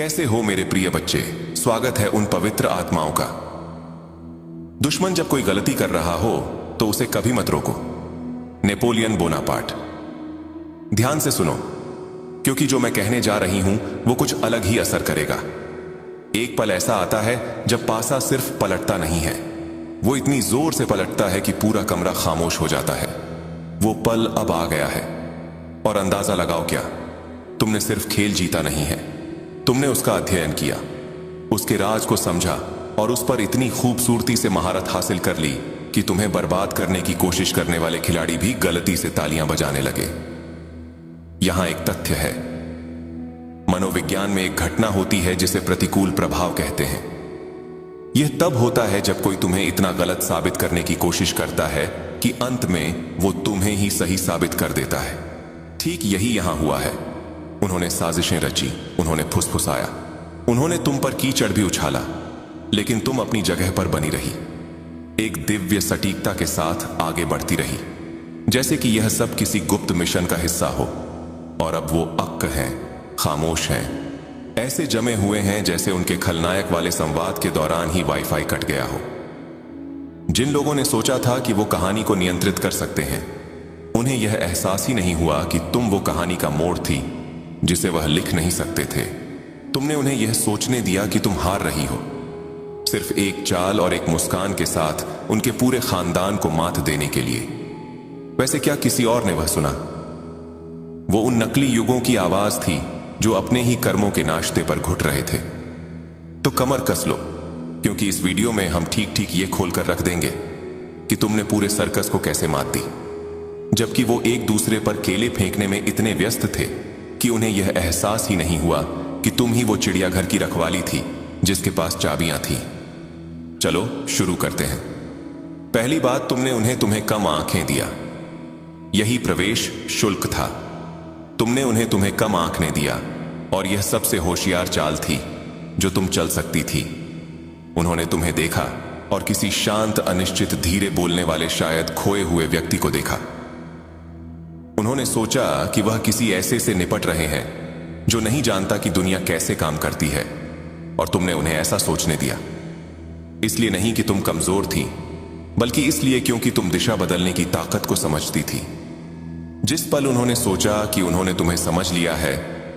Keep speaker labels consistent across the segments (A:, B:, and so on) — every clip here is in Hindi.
A: कैसे हो मेरे प्रिय बच्चे? स्वागत है उन पवित्र आत्माओं का। दुश्मन जब कोई गलती कर रहा हो तो उसे कभी मत रोको। Napoleon Bonaparte. ध्यान से सुनो, क्योंकि जो मैं कहने जा रही हूं वो कुछ अलग ही असर करेगा। एक पल ऐसा आता है जब पासा सिर्फ पलटता नहीं है, वो इतनी जोर से पलटता है कि पूरा कमरा खामोश हो जाता है। वो पल अब आ गया है और अंदाजा लगाओ क्या, तुमने सिर्फ खेल जीता नहीं है, तुमने उसका अध्ययन किया, उसके राज को समझा और उस पर इतनी खूबसूरती से महारत हासिल कर ली कि तुम्हें बर्बाद करने की कोशिश करने वाले खिलाड़ी भी गलती से तालियां बजाने लगे। यहां एक तथ्य है, मनोविज्ञान में एक घटना होती है जिसे प्रतिकूल प्रभाव कहते हैं। यह तब होता है जब कोई तुम्हें इतना गलत साबित करने की कोशिश करता है कि अंत में वो तुम्हें ही सही साबित कर देता है। ठीक यही यहां हुआ है। उन्होंने साजिशें रची, उन्होंने फुसफुसाया, उन्होंने तुम पर कीचड़ भी उछाला, लेकिन तुम अपनी जगह पर बनी रही, एक दिव्य सटीकता के साथ आगे बढ़ती रही, जैसे कि यह सब किसी गुप्त मिशन का हिस्सा हो। और अब वो अक्क हैं, खामोश हैं, ऐसे जमे हुए हैं जैसे उनके खलनायक वाले संवाद के दौरान ही वाईफाई कट गया हो। जिन लोगों ने सोचा था कि वो कहानी को नियंत्रित कर सकते हैं, उन्हें यह एहसास ही नहीं हुआ कि तुम वो कहानी का मोड़ थी जिसे वह लिख नहीं सकते थे। तुमने उन्हें यह सोचने दिया कि तुम हार रही हो, सिर्फ एक चाल और एक मुस्कान के साथ उनके पूरे खानदान को मात देने के लिए। वैसे क्या किसी और ने वह सुना? वो उन नकली युगों की आवाज थी जो अपने ही कर्मों के नाश्ते पर घुट रहे थे। तो कमर कस लो, क्योंकि इस वीडियो में हम ठीक ठीक ये खोलकर रख देंगे कि तुमने पूरे सर्कस को कैसे मात दी, जबकि वो एक दूसरे पर केले फेंकने में इतने व्यस्त थे कि उन्हें यह एहसास ही नहीं हुआ कि तुम ही वो चिड़ियाघर की रखवाली थी जिसके पास चाबियां थी। चलो शुरू करते हैं। पहली बात, तुमने उन्हें तुम्हें कम आंखें दिया। यही प्रवेश शुल्क था। तुमने उन्हें तुम्हें कम आंखने दिया, और यह सबसे होशियार चाल थी जो तुम चल सकती थी। उन्होंने तुम्हें देखा और किसी शांत, अनिश्चित, धीरे बोलने वाले, शायद खोए हुए व्यक्ति को देखा। उन्होंने सोचा कि वह किसी ऐसे से निपट रहे हैं जो नहीं जानता कि दुनिया कैसे काम करती है, और तुमने उन्हें ऐसा सोचने दिया। इसलिए नहीं कि तुम कमजोर थी, बल्कि इसलिए क्योंकि तुम दिशा बदलने की ताकत को समझती थी। जिस पल उन्होंने सोचा कि उन्होंने तुम्हें समझ लिया है,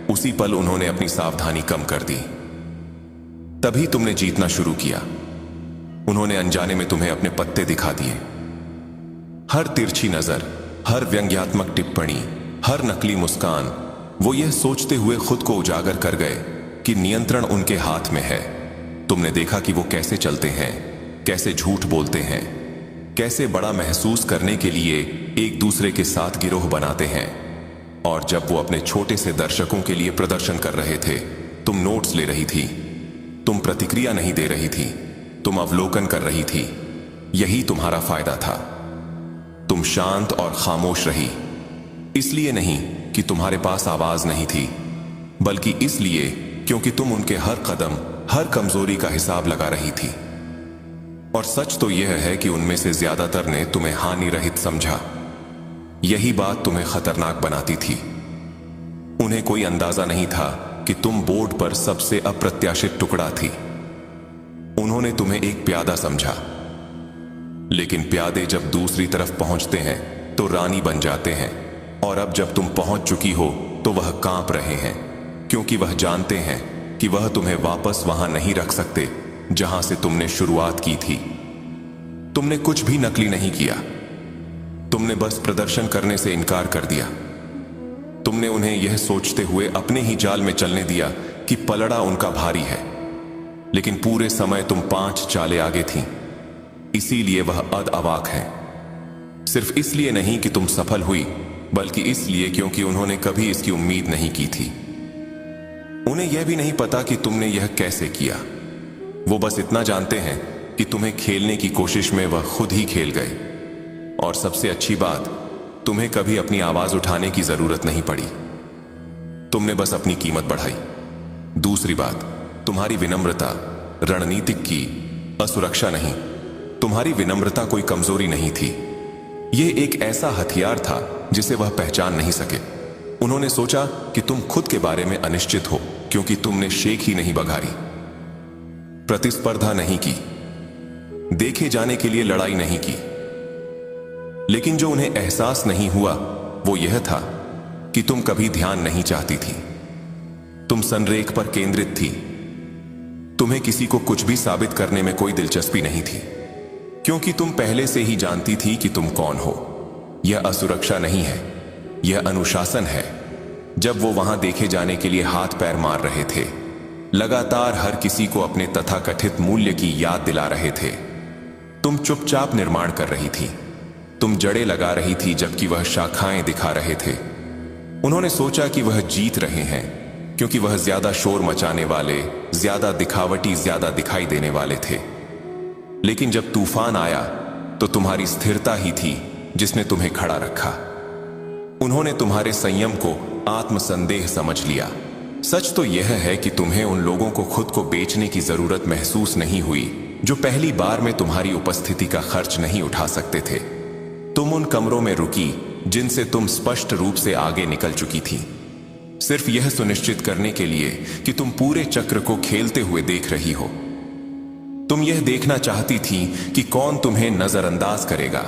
A: उसी पल उन्होंने अपनी सावधानी कम कर दी। तभी तुमने जीतना शुरू किया। उन्होंने अनजाने में तुम्हें अपने पत्ते दिखा दिए। हर तिरछी नजर, हर व्यंग्यात्मक टिप्पणी, हर नकली मुस्कान, वो यह सोचते हुए खुद को उजागर कर गए कि नियंत्रण उनके हाथ में है। तुमने देखा कि वो कैसे चलते हैं, कैसे झूठ बोलते हैं, कैसे बड़ा महसूस करने के लिए एक दूसरे के साथ गिरोह बनाते हैं। और जब वो अपने छोटे से दर्शकों के लिए प्रदर्शन कर रहे थे, तुम नोट्स ले रही थी, तुम प्रतिक्रिया नहीं दे रही थी, तुम अवलोकन कर रही थी। यही तुम्हारा फायदा था। तुम शांत और खामोश रही, इसलिए नहीं कि तुम्हारे पास आवाज नहीं थी, बल्कि इसलिए क्योंकि तुम उनके हर कदम, हर कमजोरी का हिसाब लगा रही थी। और सच तो यह है कि उनमें से ज्यादातर ने तुम्हें हानि रहित समझा। यही बात तुम्हें खतरनाक बनाती थी। उन्हें कोई अंदाजा नहीं था कि तुम बोर्ड पर सबसे अप्रत्याशित टुकड़ा थी। उन्होंने तुम्हें एक प्यादा समझा, लेकिन प्यादे जब दूसरी तरफ पहुंचते हैं तो रानी बन जाते हैं। और अब जब तुम पहुंच चुकी हो तो वह कांप रहे हैं, क्योंकि वह जानते हैं कि वह तुम्हें वापस वहां नहीं रख सकते जहां से तुमने शुरुआत की थी। तुमने कुछ भी नकली नहीं किया, तुमने बस प्रदर्शन करने से इनकार कर दिया। तुमने उन्हें यह सोचते हुए अपने ही जाल में चलने दिया कि पलड़ा उनका भारी है, लेकिन पूरे समय तुम 5 चालें आगे थीं। इसीलिए वह अवाक है। सिर्फ इसलिए नहीं कि तुम सफल हुई, बल्कि इसलिए क्योंकि उन्होंने कभी इसकी उम्मीद नहीं की थी। उन्हें यह भी नहीं पता कि तुमने यह कैसे किया। वो बस इतना जानते हैं कि तुम्हें खेलने की कोशिश में वह खुद ही खेल गए। और सबसे अच्छी बात, तुम्हें कभी अपनी आवाज उठाने की जरूरत नहीं पड़ी। तुमने बस अपनी कीमत बढ़ाई। दूसरी बात, तुम्हारी विनम्रता रणनीतिक की असुरक्षा नहीं। तुम्हारी विनम्रता कोई कमजोरी नहीं थी, यह एक ऐसा हथियार था जिसे वह पहचान नहीं सके। उन्होंने सोचा कि तुम खुद के बारे में अनिश्चित हो, क्योंकि तुमने शेख ही नहीं बघारी, प्रतिस्पर्धा नहीं की, देखे जाने के लिए लड़ाई नहीं की। लेकिन जो उन्हें एहसास नहीं हुआ वो यह था कि तुम कभी ध्यान नहीं चाहती थी। तुम संरेख पर केंद्रित थी। तुम्हें किसी को कुछ भी साबित करने में कोई दिलचस्पी नहीं थी, क्योंकि तुम पहले से ही जानती थी कि तुम कौन हो। यह असुरक्षा नहीं है, यह अनुशासन है। जब वो वहां देखे जाने के लिए हाथ पैर मार रहे थे, लगातार हर किसी को अपने तथाकथित मूल्य की याद दिला रहे थे, तुम चुपचाप निर्माण कर रही थी। तुम जड़ें लगा रही थी जबकि वह शाखाएं दिखा रहे थे। उन्होंने सोचा कि वह जीत रहे हैं क्योंकि वह ज्यादा शोर मचाने वाले, ज्यादा दिखावटी, ज्यादा दिखाई देने वाले थे। लेकिन जब तूफान आया तो तुम्हारी स्थिरता ही थी जिसने तुम्हें खड़ा रखा। उन्होंने तुम्हारे संयम को आत्मसंदेह समझ लिया। सच तो यह है कि तुम्हें उन लोगों को खुद को बेचने की जरूरत महसूस नहीं हुई जो पहली बार में तुम्हारी उपस्थिति का खर्च नहीं उठा सकते थे। तुम उन कमरों में रुकी जिनसे तुम स्पष्ट रूप से आगे निकल चुकी थी, सिर्फ यह सुनिश्चित करने के लिए कि तुम पूरे चक्र को खेलते हुए देख रही हो। तुम यह देखना चाहती थी कि कौन तुम्हें नजरअंदाज करेगा,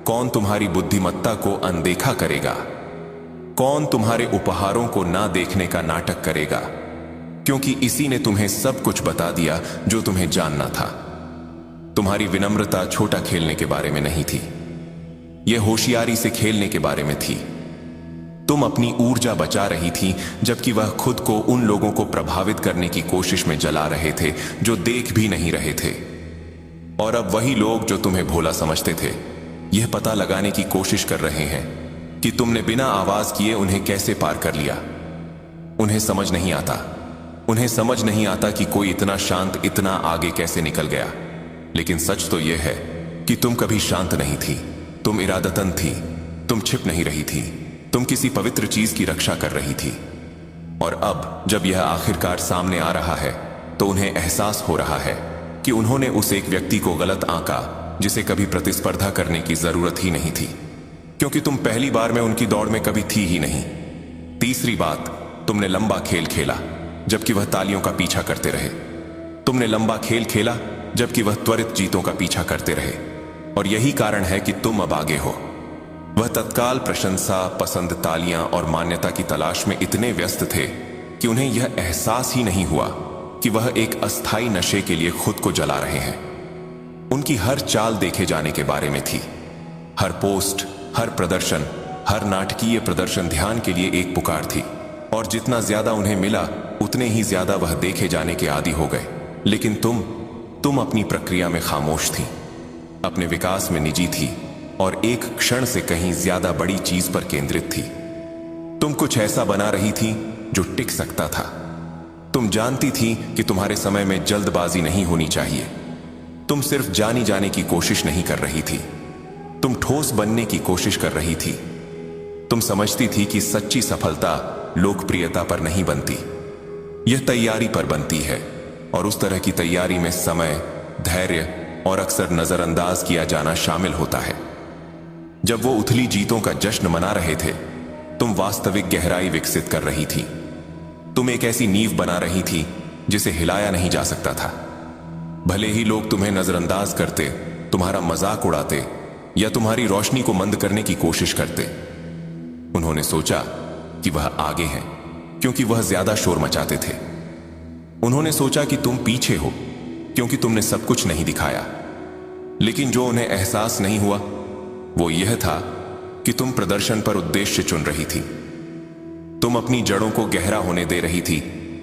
A: कौन तुम्हारी बुद्धिमत्ता को अनदेखा करेगा, कौन तुम्हारे उपहारों को ना देखने का नाटक करेगा, क्योंकि इसी ने तुम्हें सब कुछ बता दिया जो तुम्हें जानना था। तुम्हारी विनम्रता छोटा खेलने के बारे में नहीं थी, यह होशियारी से खेलने के बारे में थी। तुम अपनी ऊर्जा बचा रही थी जबकि वह खुद को उन लोगों को प्रभावित करने की कोशिश में जला रहे थे जो देख भी नहीं रहे थे। और अब वही लोग जो तुम्हें भोला समझते थे यह पता लगाने की कोशिश कर रहे हैं कि तुमने बिना आवाज किए उन्हें कैसे पार कर लिया। उन्हें समझ नहीं आता, उन्हें समझ नहीं आता कि कोई इतना शांत इतना आगे कैसे निकल गया। लेकिन सच तो यह है कि तुम कभी शांत नहीं थी। तुम इरादतन थी, तुम छिप नहीं रही थी, तुम किसी पवित्र चीज की रक्षा कर रही थी। और अब जब यह आखिरकार सामने आ रहा है तो उन्हें एहसास हो रहा है कि उन्होंने उस एक व्यक्ति को गलत आंका जिसे कभी प्रतिस्पर्धा करने की जरूरत ही नहीं थी, क्योंकि तुम पहली बार में उनकी दौड़ में कभी थी ही नहीं। तीसरी बात, तुमने लंबा खेल खेला जबकि वह तालियों का पीछा करते रहे। तुमने लंबा खेल खेला जबकि वह त्वरित जीतों का पीछा करते रहे। और यही कारण है कि तुम अब आगे हो। वह तत्काल प्रशंसा, पसंद, तालियां और मान्यता की तलाश में इतने व्यस्त थे कि उन्हें यह एहसास ही नहीं हुआ कि वह एक अस्थायी नशे के लिए खुद को जला रहे हैं। उनकी हर चाल देखे जाने के बारे में थी। हर पोस्ट, हर प्रदर्शन, हर नाटकीय प्रदर्शन ध्यान के लिए एक पुकार थी। और जितना ज्यादा उन्हें मिला उतने ही ज्यादा वह देखे जाने के आदी हो गए। लेकिन तुम अपनी प्रक्रिया में खामोश थी, अपने विकास में निजी थी और एक क्षण से कहीं ज्यादा बड़ी चीज पर केंद्रित थी। तुम कुछ ऐसा बना रही थी जो टिक सकता था। तुम जानती थी कि तुम्हारे समय में जल्दबाजी नहीं होनी चाहिए। तुम सिर्फ जानी जाने की कोशिश नहीं कर रही थी, तुम ठोस बनने की कोशिश कर रही थी। तुम समझती थी कि सच्ची सफलता लोकप्रियता पर नहीं बनती, यह तैयारी पर बनती है। और उस तरह की तैयारी में समय, धैर्य और अक्सर नजरअंदाज किया जाना शामिल होता है। जब वो उथली जीतों का जश्न मना रहे थे, तुम वास्तविक गहराई विकसित कर रही थी। तुम एक ऐसी नींव बना रही थी जिसे हिलाया नहीं जा सकता था। भले ही लोग तुम्हें नजरअंदाज करते, तुम्हारा मजाक उड़ाते या तुम्हारी रोशनी को मंद करने की कोशिश करते, उन्होंने सोचा कि वह आगे हैं क्योंकि वह ज्यादा शोर मचाते थे। उन्होंने सोचा कि तुम पीछे हो क्योंकि तुमने सब कुछ नहीं दिखाया। लेकिन जो उन्हें एहसास नहीं हुआ वो यह था कि तुम प्रदर्शन पर उद्देश्य चुन रही थी। तुम अपनी जड़ों को गहरा होने दे रही थी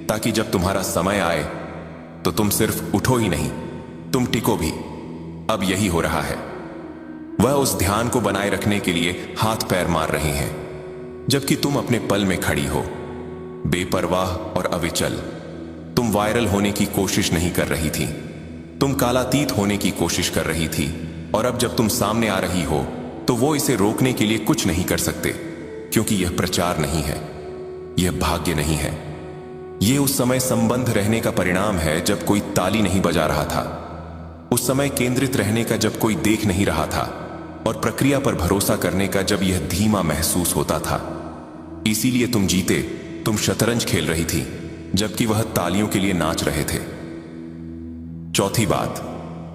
A: ताकि जब तुम्हारा समय आए तो तुम सिर्फ उठो ही नहीं, तुम टिको भी। अब यही हो रहा है। वह उस ध्यान को बनाए रखने के लिए हाथ पैर मार रहे हैं जबकि तुम अपने पल में खड़ी हो, बेपरवाह और अविचल। तुम वायरल होने की कोशिश नहीं कर रही थी, तुम कालातीत होने की कोशिश कर रही थी। और अब जब तुम सामने आ रही हो तो वो इसे रोकने के लिए कुछ नहीं कर सकते, क्योंकि यह प्रचार नहीं है, यह भाग्य नहीं है। यह उस समय संबंध रहने का परिणाम है जब कोई ताली नहीं बजा रहा था, उस समय केंद्रित रहने का जब कोई देख नहीं रहा था, और प्रक्रिया पर भरोसा करने का जब यह धीमा महसूस होता था। इसीलिए तुम जीते, तुम शतरंज खेल रही थी, जबकि वह तालियों के लिए नाच रहे थे। चौथी बात,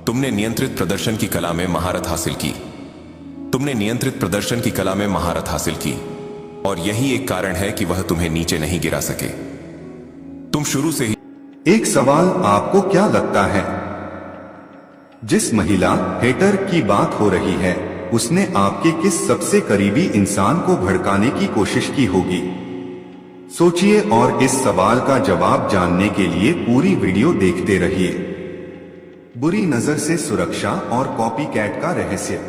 A: तुमने नियंत्रित प्रदर्शन की कला में महारत हासिल की। तुमने नियंत्रित प्रदर्शन की कला में महारत हासिल की और यही एक कारण है कि वह तुम्हें नीचे नहीं गिरा सके। तुम शुरू से ही।
B: एक सवाल, आपको क्या लगता है जिस महिला हेटर की बात हो रही है उसने आपके किस सबसे करीबी इंसान को भड़काने की कोशिश की होगी? सोचिए और इस सवाल का जवाब जानने के लिए पूरी वीडियो देखते रहिए। बुरी नजर से सुरक्षा और कॉपीकैट का रहस्य।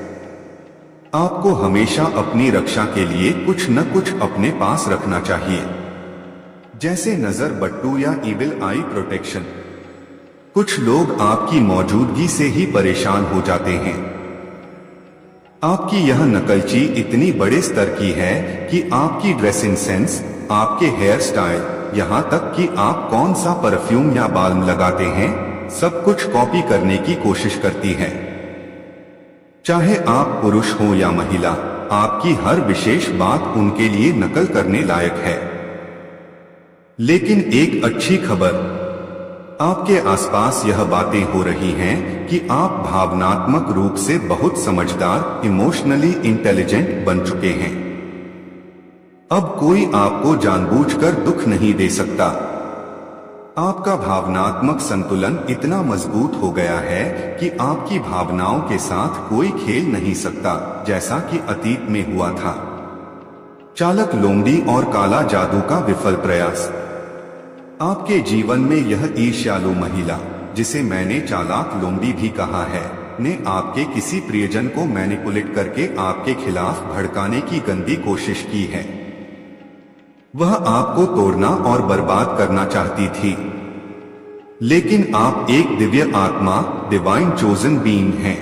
B: आपको हमेशा अपनी रक्षा के लिए कुछ न कुछ अपने पास रखना चाहिए, जैसे नजर बट्टू या इविल आई प्रोटेक्शन। कुछ लोग आपकी मौजूदगी से ही परेशान हो जाते हैं। आपकी यह नकलची इतनी बड़े स्तर की है कि आपकी ड्रेसिंग सेंस, आपके हेयर स्टाइल, यहाँ तक कि आप कौन सा परफ्यूम या बाल्म लगाते हैं, सब कुछ कॉपी करने की कोशिश करती है। चाहे आप पुरुष हो या महिला, आपकी हर विशेष बात उनके लिए नकल करने लायक है। लेकिन एक अच्छी खबर, आपके आसपास यह बातें हो रही हैं कि आप भावनात्मक रूप से बहुत समझदार, इमोशनली इंटेलिजेंट बन चुके हैं। अब कोई आपको जानबूझकर दुख नहीं दे सकता। आपका भावनात्मक संतुलन इतना मजबूत हो गया है कि आपकी भावनाओं के साथ कोई खेल नहीं सकता, जैसा कि अतीत में हुआ था। चालाक लोमड़ी और काला जादू का विफल प्रयास। आपके जीवन में यह ईर्ष्यालु महिला, जिसे मैंने चालाक लोमड़ी भी कहा है, ने आपके किसी प्रियजन को मैनिपुलेट करके आपके खिलाफ भड़काने की गंदी कोशिश की है। वह आपको तोड़ना और बर्बाद करना चाहती थी, लेकिन आप एक दिव्य आत्मा, डिवाइन चोजन बीइंग हैं।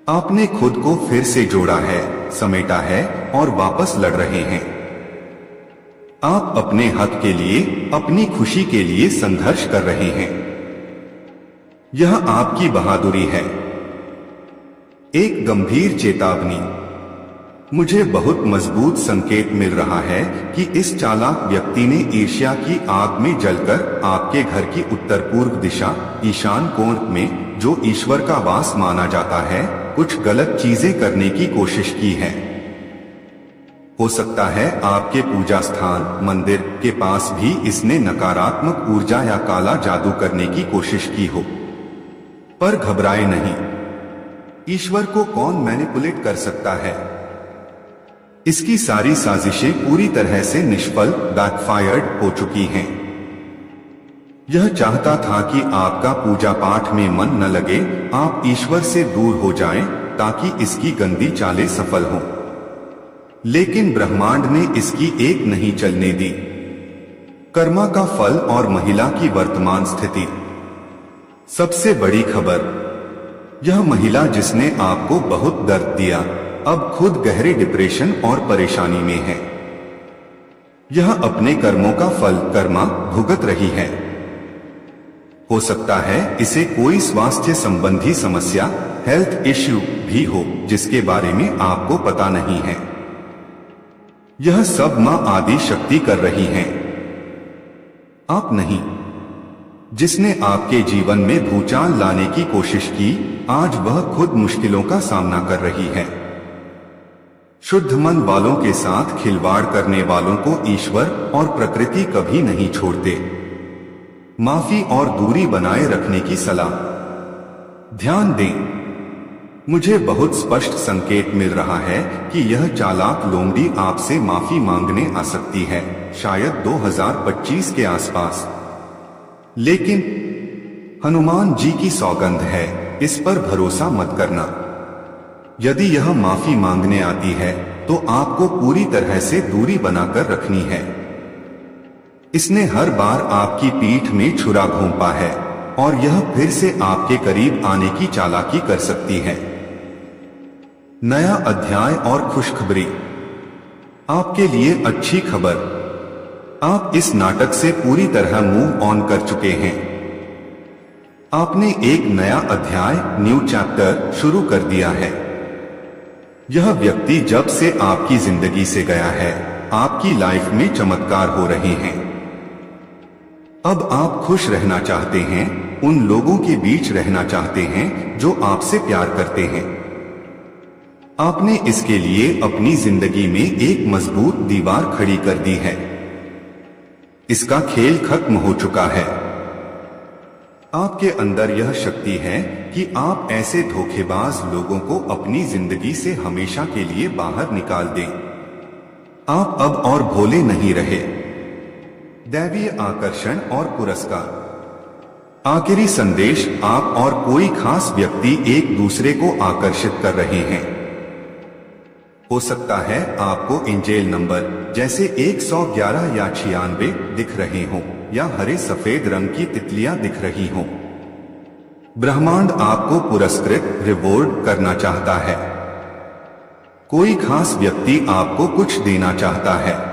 B: आपने खुद को फिर से जोड़ा है, समेटा है और वापस लड़ रहे हैं। आप अपने हक के लिए, अपनी खुशी के लिए संघर्ष कर रहे हैं। यह आपकी बहादुरी है। एक गंभीर चेतावनी, मुझे बहुत मजबूत संकेत मिल रहा है कि इस चालाक व्यक्ति ने ईर्ष्या की आग में जलकर आपके घर की उत्तर पूर्व दिशा, ईशान कोण में, जो ईश्वर का वास माना जाता है, कुछ गलत चीजें करने की कोशिश की है। हो सकता है आपके पूजा स्थान, मंदिर के पास भी इसने नकारात्मक ऊर्जा या काला जादू करने की कोशिश की हो। पर घबराए नहीं, ईश्वर को कौन मैनिपुलेट कर सकता है? इसकी सारी साजिशें पूरी तरह से निष्फल, बैकफायर्ड हो चुकी हैं। यह चाहता था कि आपका पूजा पाठ में मन न लगे, आप ईश्वर से दूर हो जाएं, ताकि इसकी गंदी चालें सफल हों। लेकिन ब्रह्मांड ने इसकी एक नहीं चलने दी। कर्मा का फल और महिला की वर्तमान स्थिति। सबसे बड़ी खबर, यह महिला जिसने आपको बहुत दर्द दिया, अब खुद गहरे डिप्रेशन और परेशानी में है। यह अपने कर्मों का फल, कर्मा, भुगत रही है। हो सकता है इसे कोई स्वास्थ्य संबंधी समस्या, हेल्थ इश्यू भी हो, जिसके बारे में आपको पता नहीं है। यह सब मां आदि शक्ति कर रही हैं, आप नहीं। जिसने आपके जीवन में भूचाल लाने की कोशिश की, आज वह खुद मुश्किलों का सामना कर रही है। शुद्ध मन वालों के साथ खिलवाड़ करने वालों को ईश्वर और प्रकृति कभी नहीं छोड़ते। माफी और दूरी बनाए रखने की सलाह। ध्यान दें, मुझे बहुत स्पष्ट संकेत मिल रहा है कि यह चालाक लोमड़ी आपसे माफी मांगने आ सकती है, शायद 2025 के आसपास। लेकिन हनुमान जी की सौगंध है, इस पर भरोसा मत करना। यदि यह माफी मांगने आती है तो आपको पूरी तरह से दूरी बनाकर रखनी है। इसने हर बार आपकी पीठ में छुरा घोंपा है और यह फिर से आपके करीब आने की चालाकी कर सकती है। नया अध्याय और खुशखबरी। आपके लिए अच्छी खबर, आप इस नाटक से पूरी तरह मूव ऑन कर चुके हैं। आपने एक नया अध्याय, न्यू चैप्टर शुरू कर दिया है। यह व्यक्ति जब से आपकी जिंदगी से गया है, आपकी लाइफ में चमत्कार हो रहे हैं। अब आप खुश रहना चाहते हैं, उन लोगों के बीच रहना चाहते हैं जो आपसे प्यार करते हैं। आपने इसके लिए अपनी जिंदगी में एक मजबूत दीवार खड़ी कर दी है। इसका खेल खत्म हो चुका है। आपके अंदर यह शक्ति है कि आप ऐसे धोखेबाज लोगों को अपनी जिंदगी से हमेशा के लिए बाहर निकाल दें। आप अब और भोले नहीं रहे। दैवीय आकर्षण और पुरस्कार। आखिरी संदेश, आप और कोई खास व्यक्ति एक दूसरे को आकर्षित कर रहे हैं। हो सकता है आपको एंजेल नंबर जैसे 111 या 96 दिख रहे हों, या हरे सफेद रंग की तितलियां दिख रही हों। ब्रह्मांड आपको पुरस्कृत रिवॉर्ड करना चाहता है। कोई खास व्यक्ति आपको कुछ देना चाहता है।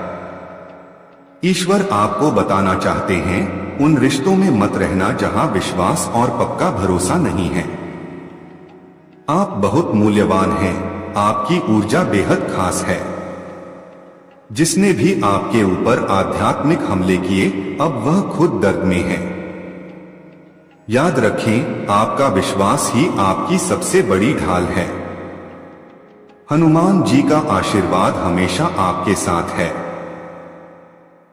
B: ईश्वर आपको बताना चाहते हैं, उन रिश्तों में मत रहना जहां विश्वास और पक्का भरोसा नहीं है। आप बहुत मूल्यवान हैं। आपकी ऊर्जा बेहद खास है। जिसने भी आपके ऊपर आध्यात्मिक हमले किए, अब वह खुद दर्द में है। याद रखें, आपका विश्वास ही आपकी सबसे बड़ी ढाल है। हनुमान जी का आशीर्वाद हमेशा आपके साथ है।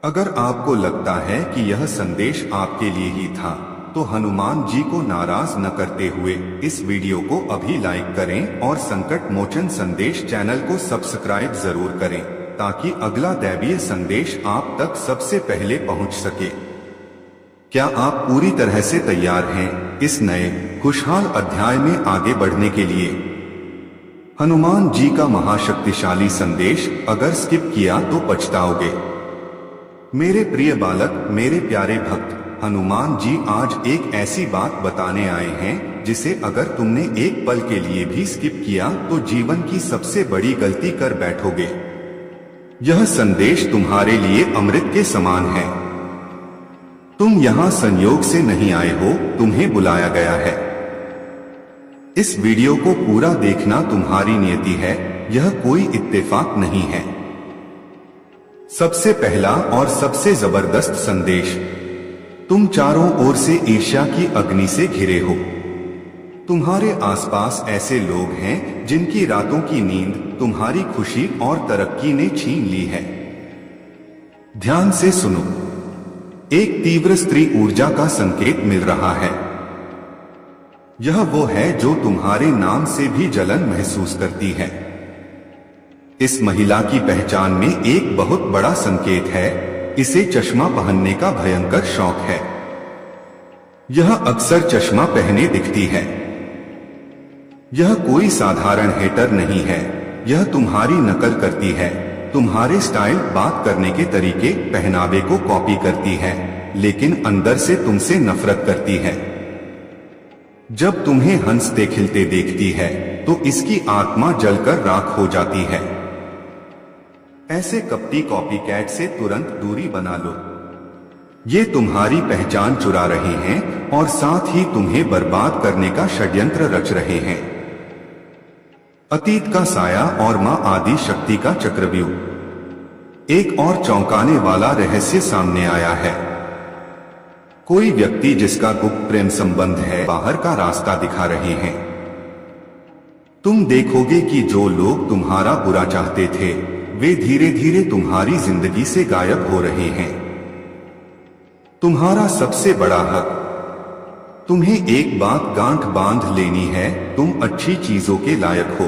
B: अगर आपको लगता है कि यह संदेश आपके लिए ही था, तो हनुमान जी को नाराज न करते हुए इस वीडियो को अभी लाइक करें और संकट मोचन संदेश चैनल को सब्सक्राइब जरूर करें, ताकि अगला दैवीय संदेश आप तक सबसे पहले पहुंच सके। क्या आप पूरी तरह से तैयार हैं इस नए खुशहाल अध्याय में आगे बढ़ने के लिए? हनुमान जी का महाशक्तिशाली संदेश अगर स्किप किया तो पछताओगे। मेरे प्रिय बालक, मेरे प्यारे भक्त, हनुमान जी आज एक ऐसी बात बताने आए हैं जिसे अगर तुमने एक पल के लिए भी स्किप किया तो जीवन की सबसे बड़ी गलती कर बैठोगे। यह संदेश तुम्हारे लिए अमृत के समान है। तुम यहाँ संयोग से नहीं आए हो, तुम्हें बुलाया गया है। इस वीडियो को पूरा देखना तुम्हारी नियति है, यह कोई इत्तेफाक नहीं है। सबसे पहला और सबसे जबरदस्त संदेश, तुम चारों ओर से ईर्ष्या की अग्नि से घिरे हो। तुम्हारे आसपास ऐसे लोग हैं जिनकी रातों की नींद तुम्हारी खुशी और तरक्की ने छीन ली है। ध्यान से सुनो, एक तीव्र स्त्री ऊर्जा का संकेत मिल रहा है। यह वो है जो तुम्हारे नाम से भी जलन महसूस करती है। इस महिला की पहचान में एक बहुत बड़ा संकेत है। इसे चश्मा पहनने का भयंकर शौक है। यह अक्सर चश्मा पहने दिखती है। यह कोई साधारण हेटर नहीं है। यह तुम्हारी नकल करती है। तुम्हारे स्टाइल, बात करने के तरीके, पहनावे को कॉपी करती है, लेकिन अंदर से तुमसे नफरत करती है। जब तुम्हें हंसते खिलते देखती है तो इसकी आत्मा जलकर राख हो जाती है। ऐसे कपटी कॉपीकैट से तुरंत दूरी बना लो। ये तुम्हारी पहचान चुरा रहे हैं और साथ ही तुम्हें बर्बाद करने का षड्यंत्र रच रहे हैं। अतीत का साया और मां आदि शक्ति का चक्रव्यूह। एक और चौंकाने वाला रहस्य सामने आया है। कोई व्यक्ति जिसका गुप्त प्रेम संबंध है, बाहर का रास्ता दिखा रहे हैं। तुम देखोगे कि जो लोग तुम्हारा बुरा चाहते थे, वे धीरे धीरे तुम्हारी जिंदगी से गायब हो रहे हैं। तुम्हारा सबसे बड़ा हक, तुम्हें एक बात गांठ बांध लेनी है, तुम अच्छी चीजों के लायक हो।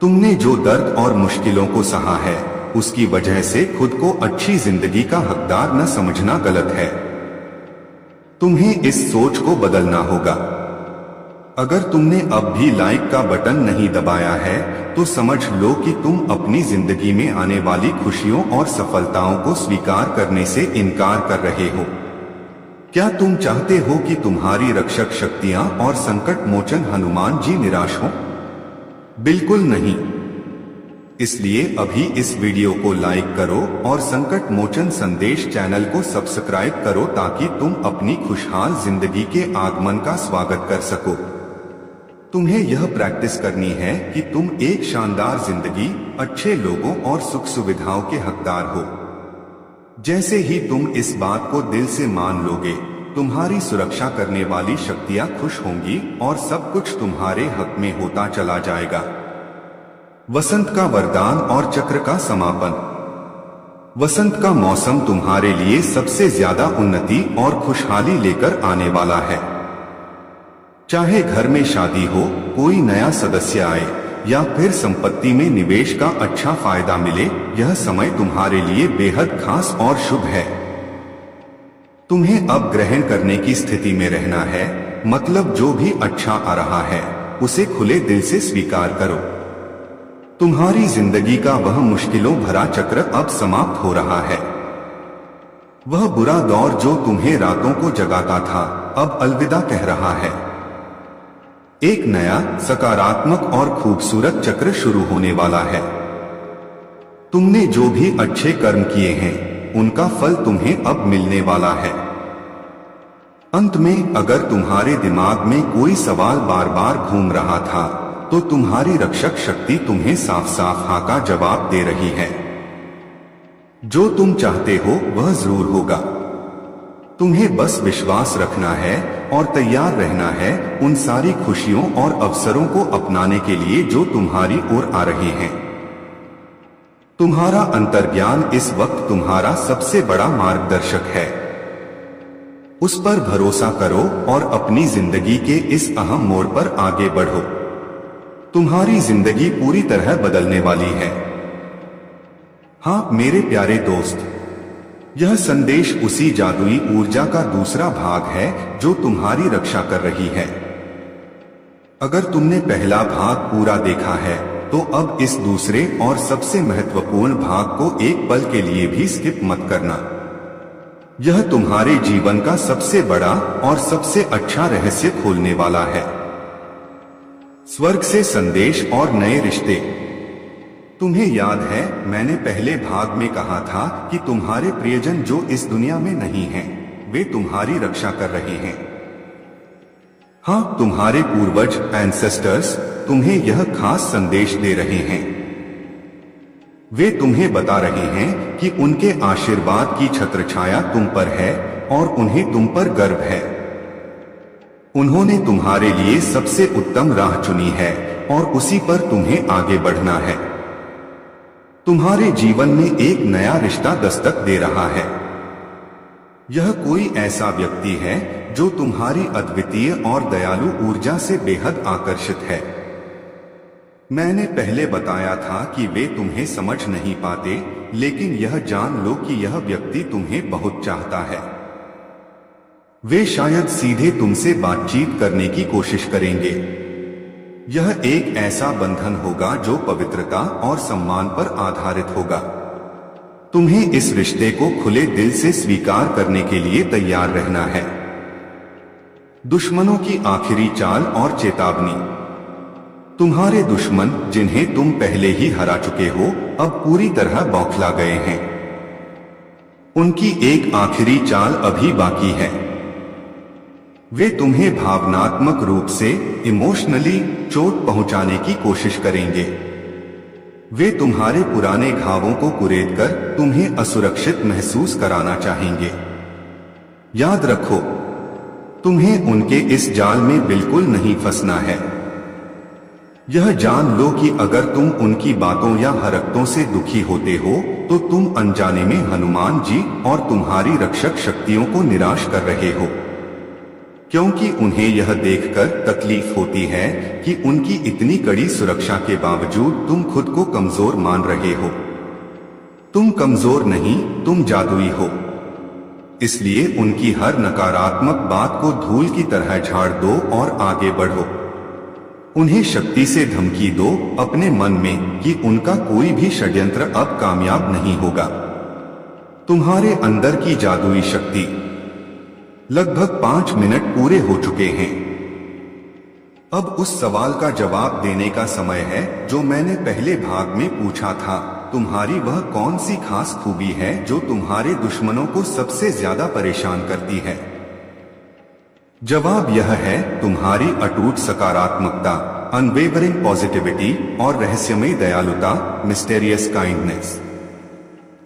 B: तुमने जो दर्द और मुश्किलों को सहा है, उसकी वजह से खुद को अच्छी जिंदगी का हकदार न समझना गलत है। तुम्हें इस सोच को बदलना होगा। अगर तुमने अब भी लाइक का बटन नहीं दबाया है, तो समझ लो कि तुम अपनी जिंदगी में आने वाली खुशियों और सफलताओं को स्वीकार करने से इनकार कर रहे हो। क्या तुम चाहते हो कि तुम्हारी रक्षक शक्तियां और संकट मोचन हनुमान जी निराश हो? बिल्कुल नहीं। इसलिए अभी इस वीडियो को लाइक करो और संकट मोचन संदेश चैनल को सब्सक्राइब करो, ताकि तुम अपनी खुशहाल जिंदगी के आगमन का स्वागत कर सको। तुम्हें यह प्रैक्टिस करनी है कि तुम एक शानदार जिंदगी, अच्छे लोगों और सुख सुविधाओं के हकदार हो। जैसे ही तुम इस बात को दिल से मान लोगे, तुम्हारी सुरक्षा करने वाली शक्तियां खुश होंगी और सब कुछ तुम्हारे हक में होता चला जाएगा। वसंत का वरदान और चक्र का समापन। वसंत का मौसम तुम्हारे लिए सबसे ज्यादा उन्नति और खुशहाली लेकर आने वाला है। चाहे घर में शादी हो, कोई नया सदस्य आए या फिर संपत्ति में निवेश का अच्छा फायदा मिले, यह समय तुम्हारे लिए बेहद खास और शुभ है। तुम्हें अब ग्रहण करने की स्थिति में रहना है, मतलब जो भी अच्छा आ रहा है उसे खुले दिल से स्वीकार करो। तुम्हारी जिंदगी का वह मुश्किलों भरा चक्र अब समाप्त हो रहा है। वह बुरा दौर जो तुम्हें रातों को जगाता था, अब अलविदा कह रहा है। एक नया सकारात्मक और खूबसूरत चक्र शुरू होने वाला है। तुमने जो भी अच्छे कर्म किए हैं, उनका फल तुम्हें अब मिलने वाला है। अंत में अगर तुम्हारे दिमाग में कोई सवाल बार बार घूम रहा था, तो तुम्हारी रक्षक शक्ति तुम्हें साफ साफ हाँ का जवाब दे रही है। जो तुम चाहते हो वह जरूर होगा। तुम्हें बस विश्वास रखना है और तैयार रहना है उन सारी खुशियों और अवसरों को अपनाने के लिए जो तुम्हारी ओर आ रहे हैं। तुम्हारा अंतर्ज्ञान इस वक्त तुम्हारा सबसे बड़ा मार्गदर्शक है। उस पर भरोसा करो और अपनी जिंदगी के इस अहम मोड़ पर आगे बढ़ो। तुम्हारी जिंदगी पूरी तरह बदलने वाली है। हाँ मेरे प्यारे दोस्त, यह संदेश उसी जादुई ऊर्जा का दूसरा भाग है जो तुम्हारी रक्षा कर रही है। अगर तुमने पहला भाग पूरा देखा है, तो अब इस दूसरे और सबसे महत्वपूर्ण भाग को एक पल के लिए भी स्किप मत करना। यह तुम्हारे जीवन का सबसे बड़ा और सबसे अच्छा रहस्य खोलने वाला है। स्वर्ग से संदेश और नए रिश्ते। तुम्हें याद है मैंने पहले भाग में कहा था कि तुम्हारे प्रियजन जो इस दुनिया में नहीं हैं, वे तुम्हारी रक्षा कर रहे हैं। हाँ, तुम्हारे पूर्वज एंसेस्टर्स तुम्हें यह खास संदेश दे रहे हैं। वे तुम्हें बता रहे हैं कि उनके आशीर्वाद की छत्रछाया तुम पर है और उन्हें तुम पर गर्व है। उन्होंने तुम्हारे लिए सबसे उत्तम राह चुनी है और उसी पर तुम्हें आगे बढ़ना है। तुम्हारे जीवन में एक नया रिश्ता दस्तक दे रहा है। यह कोई ऐसा व्यक्ति है जो तुम्हारी अद्वितीय और दयालु ऊर्जा से बेहद आकर्षित है। मैंने पहले बताया था कि वे तुम्हें समझ नहीं पाते, लेकिन यह जान लो कि यह व्यक्ति तुम्हें बहुत चाहता है। वे शायद सीधे तुमसे बातचीत करने की कोशिश करेंगे। यह एक ऐसा बंधन होगा जो पवित्रता और सम्मान पर आधारित होगा। तुम्हें इस रिश्ते को खुले दिल से स्वीकार करने के लिए तैयार रहना है। दुश्मनों की आखिरी चाल और चेतावनी। तुम्हारे दुश्मन जिन्हें तुम पहले ही हरा चुके हो, अब पूरी तरह बौखला गए हैं। उनकी एक आखिरी चाल अभी बाकी है। वे तुम्हें भावनात्मक रूप से इमोशनली चोट पहुंचाने की कोशिश करेंगे। वे तुम्हारे पुराने घावों को कुरेदकर तुम्हें असुरक्षित महसूस कराना चाहेंगे। याद रखो, तुम्हें उनके इस जाल में बिल्कुल नहीं फंसना है। यह जान लो कि अगर तुम उनकी बातों या हरकतों से दुखी होते हो, तो तुम अनजाने में हनुमान जी और तुम्हारी रक्षक शक्तियों को निराश कर रहे हो, क्योंकि उन्हें यह देखकर तकलीफ होती है कि उनकी इतनी कड़ी सुरक्षा के बावजूद तुम खुद को कमजोर मान रहे हो। तुम कमजोर नहीं, तुम जादुई हो। इसलिए उनकी हर नकारात्मक बात को धूल की तरह झाड़ दो और आगे बढ़ो। उन्हें शक्ति से धमकी दो अपने मन में कि उनका कोई भी षड्यंत्र अब कामयाब नहीं होगा। तुम्हारे अंदर की जादुई शक्ति। लगभग 5 मिनट पूरे हो चुके हैं। अब उस सवाल का जवाब देने का समय है जो मैंने पहले भाग में पूछा था। तुम्हारी वह कौन सी खास खूबी है जो तुम्हारे दुश्मनों को सबसे ज्यादा परेशान करती है? जवाब यह है तुम्हारी अटूट सकारात्मकता, अनवेवरिंग पॉजिटिविटी और रहस्यमय दयालुता, मिस्टेरियस काइंडनेस।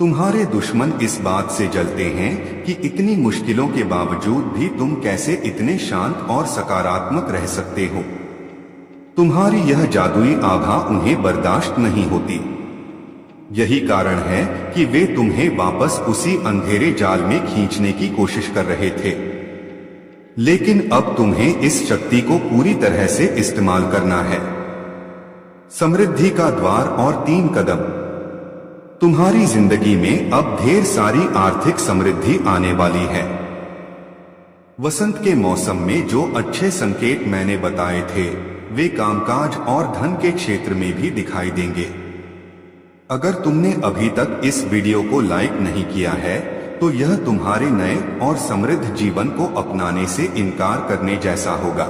B: तुम्हारे दुश्मन इस बात से जलते हैं कि इतनी मुश्किलों के बावजूद भी तुम कैसे इतने शांत और सकारात्मक रह सकते हो। तुम्हारी यह जादुई आभा उन्हें बर्दाश्त नहीं होती। यही कारण है कि वे तुम्हें वापस उसी अंधेरे जाल में खींचने की कोशिश कर रहे थे। लेकिन अब तुम्हें इस शक्ति को पूरी तरह से इस्तेमाल करना है। समृद्धि का द्वार और 3 कदम। तुम्हारी जिंदगी में अब ढेर सारी आर्थिक समृद्धि आने वाली है। वसंत के मौसम में जो अच्छे संकेत मैंने बताए थे वे कामकाज और धन के क्षेत्र में भी दिखाई देंगे। अगर तुमने अभी तक इस वीडियो को लाइक नहीं किया है तो यह तुम्हारे नए और समृद्ध जीवन को अपनाने से इनकार करने जैसा होगा।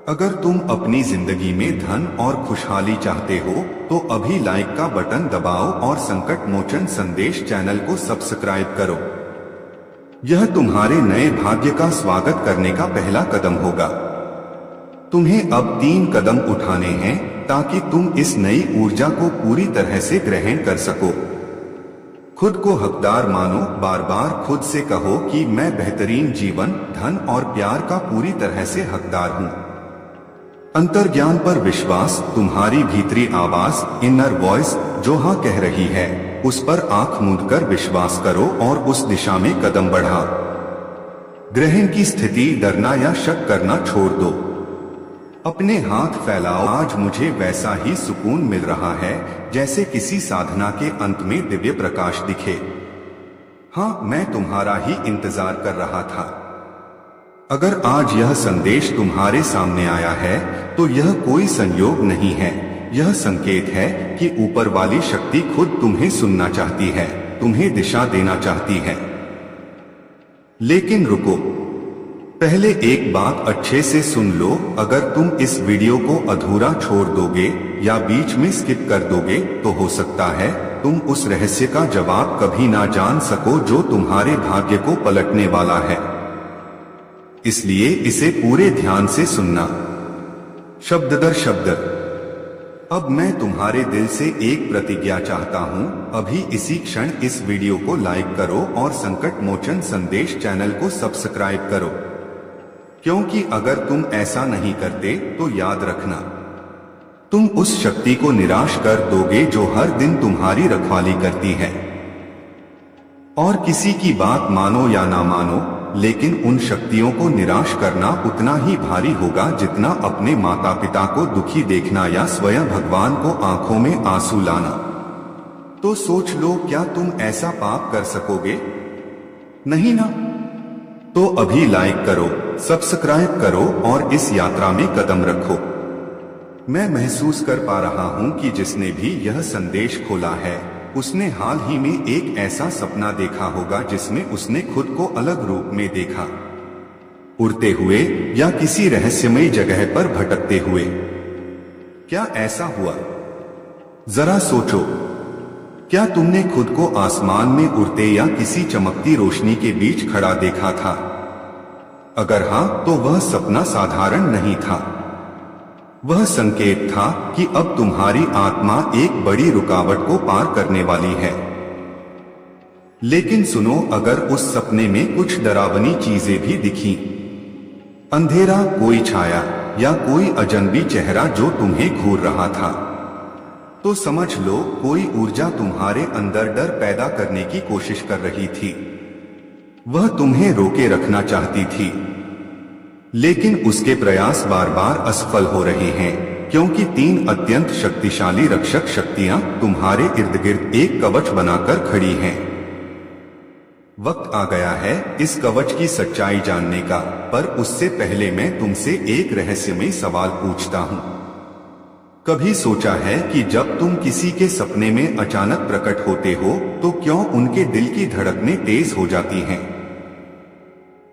B: अगर तुम अपनी जिंदगी में धन और खुशहाली चाहते हो तो अभी लाइक का बटन दबाओ और संकट मोचन संदेश चैनल को सब्सक्राइब करो। यह तुम्हारे नए भाग्य का स्वागत करने का पहला कदम होगा। तुम्हें अब 3 कदम उठाने हैं ताकि तुम इस नई ऊर्जा को पूरी तरह से ग्रहण कर सको। खुद को हकदार मानो। बार बार खुद से कहो कि मैं बेहतरीन जीवन, धन और प्यार का पूरी तरह से हकदार हूँ। अंतर्ज्ञान पर विश्वास। तुम्हारी भीतरी आवाज, इनर वॉइस जो हाँ कह रही है, उस पर आंख मूंदकर विश्वास करो और उस दिशा में कदम बढ़ाओ। ग्रहण की स्थिति। डरना या शक करना छोड़ दो। अपने हाथ फैलाओ। आज मुझे वैसा ही सुकून मिल रहा है जैसे किसी साधना के अंत में दिव्य प्रकाश दिखे। हाँ, मैं तुम्हारा ही इंतजार कर रहा था। अगर आज यह संदेश तुम्हारे सामने आया है तो यह कोई संयोग नहीं है, यह संकेत है कि ऊपर वाली शक्ति खुद तुम्हें सुनना चाहती है, तुम्हें दिशा देना चाहती है। लेकिन रुको, पहले एक बात अच्छे से सुन लो। अगर तुम इस वीडियो को अधूरा छोड़ दोगे या बीच में स्किप कर दोगे तो हो सकता है तुम उस रहस्य का जवाब कभी ना जान सको जो तुम्हारे भाग्य को पलटने वाला है। इसलिए इसे पूरे ध्यान से सुनना, शब्द दर शब्द। अब मैं तुम्हारे दिल से एक प्रतिज्ञा चाहता हूँ। अभी इसी क्षण इस वीडियो को लाइक करो और संकट मोचन संदेश चैनल को सब्सक्राइब करो, क्योंकि अगर तुम ऐसा नहीं करते तो याद रखना तुम उस शक्ति को निराश कर दोगे जो हर दिन तुम्हारी रखवाली करती है। और किसी की बात मानो या ना मानो, लेकिन उन शक्तियों को निराश करना उतना ही भारी होगा जितना अपने माता पिता को दुखी देखना या स्वयं भगवान को आंखों में आंसू लाना। तो सोच लो, क्या तुम ऐसा पाप कर सकोगे? नहीं ना? तो अभी लाइक करो, सब्सक्राइब करो और इस यात्रा में कदम रखो। मैं महसूस कर पा रहा हूं कि जिसने भी यह संदेश खोला है उसने हाल ही में एक ऐसा सपना देखा होगा जिसमें उसने खुद को अलग रूप में देखा, उड़ते हुए या किसी रहस्यमयी जगह पर भटकते हुए। क्या ऐसा हुआ? जरा सोचो, क्या तुमने खुद को आसमान में उड़ते या किसी चमकती रोशनी के बीच खड़ा देखा था? अगर हां, तो वह सपना साधारण नहीं था। वह संकेत था कि अब तुम्हारी आत्मा एक बड़ी रुकावट को पार करने वाली है। लेकिन सुनो, अगर उस सपने में कुछ डरावनी चीजें भी दिखी, अंधेरा, कोई छाया या कोई अजनबी चेहरा जो तुम्हें घूर रहा था, तो समझ लो कोई ऊर्जा तुम्हारे अंदर डर पैदा करने की कोशिश कर रही थी। वह तुम्हें रोके रखना चाहती थी, लेकिन उसके प्रयास बार बार असफल हो रहे हैं, क्योंकि 3 अत्यंत शक्तिशाली रक्षक शक्तियां तुम्हारे इर्द गिर्द एक कवच बनाकर खड़ी हैं। वक्त आ गया है इस कवच की सच्चाई जानने का, पर उससे पहले मैं तुमसे एक रहस्यमयी सवाल पूछता हूं। कभी सोचा है कि जब तुम किसी के सपने में अचानक प्रकट होते हो तो क्यों उनके दिल की धड़कनें तेज हो जाती हैं?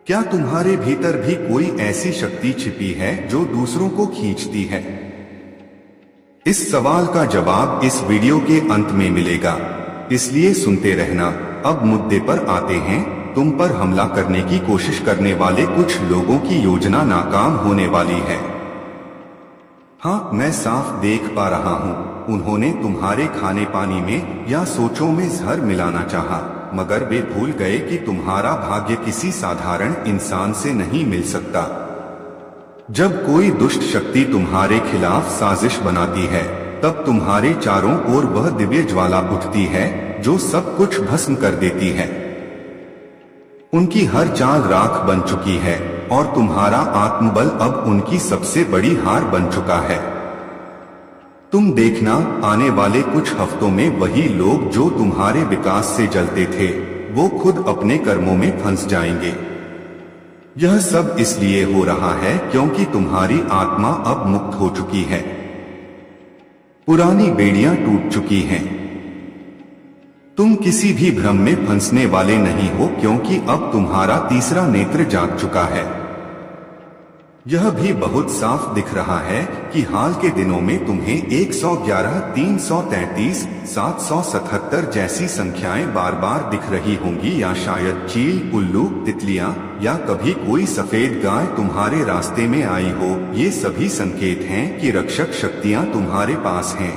B: क्या तुम्हारे भीतर भी कोई ऐसी शक्ति छिपी है जो दूसरों को खींचती है? इस सवाल का जवाब इस वीडियो के अंत में मिलेगा, इसलिए सुनते रहना। अब मुद्दे पर आते हैं। तुम पर हमला करने की कोशिश करने वाले कुछ लोगों की योजना नाकाम होने वाली है। हाँ, मैं साफ देख पा रहा हूँ। उन्होंने तुम्हारे खाने पानी में या सोचों में जहर मिलाना चाहा, मगर वे भूल गए कि तुम्हारा भाग्य किसी साधारण इंसान से नहीं मिल सकता। जब कोई दुष्ट शक्ति तुम्हारे खिलाफ साजिश बनाती है, तब तुम्हारे चारों ओर वह दिव्य ज्वाला उठती है जो सब कुछ भस्म कर देती है। उनकी हर चाल राख बन चुकी है और तुम्हारा आत्मबल अब उनकी सबसे बड़ी हार बन चुका है। तुम देखना, आने वाले कुछ हफ्तों में वही लोग जो तुम्हारे विकास से जलते थे, वो खुद अपने कर्मों में फंस जाएंगे। यह सब इसलिए हो रहा है क्योंकि तुम्हारी आत्मा अब मुक्त हो चुकी है। पुरानी बेड़ियां टूट चुकी हैं। तुम किसी भी भ्रम में फंसने वाले नहीं हो क्योंकि अब तुम्हारा तीसरा नेत्र जाग चुका है। यह भी बहुत साफ दिख रहा है कि हाल के दिनों में तुम्हें 111, 333, 777 जैसी संख्याएं बार बार दिख रही होंगी, या शायद चील, उल्लू, तितलियां या कभी कोई सफेद गाय तुम्हारे रास्ते में आई हो। ये सभी संकेत हैं कि रक्षक शक्तियां तुम्हारे पास हैं,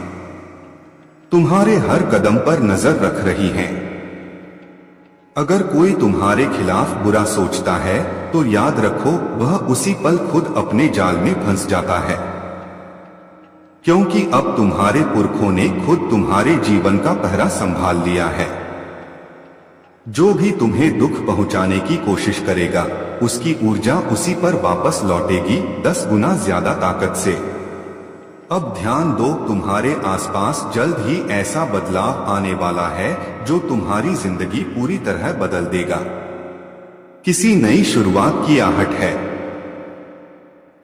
B: तुम्हारे हर कदम पर नजर रख रही हैं। अगर कोई तुम्हारे खिलाफ बुरा सोचता है तो याद रखो, वह उसी पल खुद अपने जाल में फंस जाता है, क्योंकि अब तुम्हारे पुरखों ने खुद तुम्हारे जीवन का पहरा संभाल लिया है। जो भी तुम्हें दुख पहुंचाने की कोशिश करेगा, उसकी ऊर्जा उसी पर वापस लौटेगी 10 गुना ज्यादा ताकत से। अब ध्यान दो, तुम्हारे आसपास जल्द ही ऐसा बदलाव आने वाला है जो तुम्हारी जिंदगी पूरी तरह बदल देगा। किसी नई शुरुआत की आहट है।